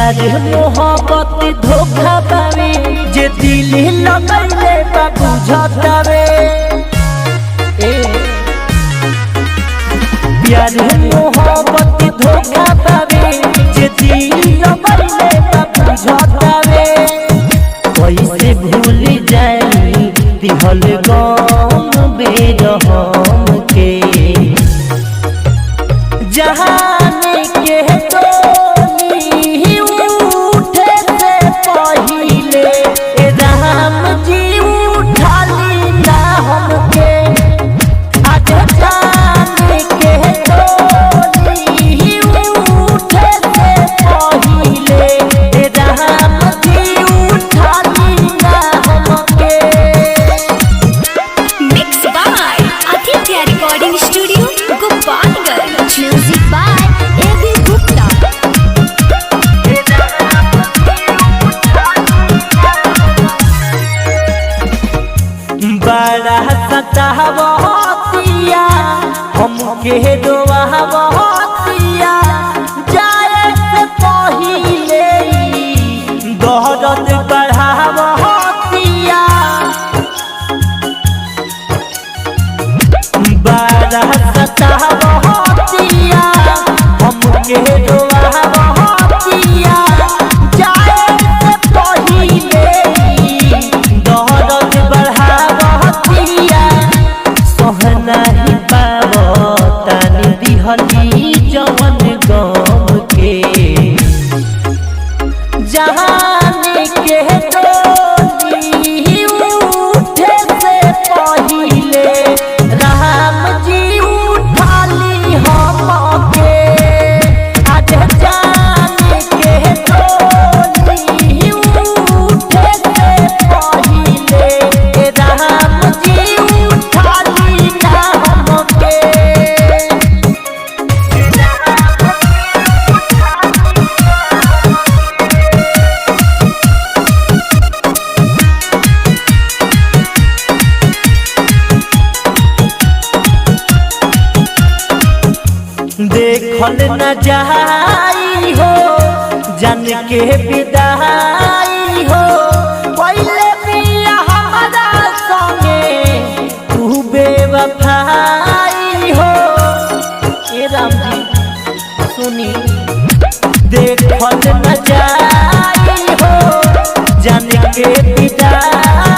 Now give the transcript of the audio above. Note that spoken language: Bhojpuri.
प्यार मोहब्बत धोखा पावे जे दिल लगैले बा बुझतावे। प्यार मोहब्बत धोखा पावे जे दिल लगैले बा बुझतावे। कैसे भूल जाई दिहल गम बेरहम के जहाने के बड़ा सतावतिया हमके डोबावतिया जाए से पहिले दर्द बढ़ावतिया। बड़ा सतावतिया हमके डोबावतिया जाए से पहिले दर्द बढ़ावतिया। नहीं पावतानी दिहली जवन गम के जहाने के डोली उठे से पहिले राम जी उठाली हमके। आज जाने के डोली उठे से पहिले राम जी देखल न जाई हो जन के विदाई हो। पहले पिया हमारा संगे तू बेवफाई हो। ए राम जी सुनी देखल न जाई हो जन के विदाई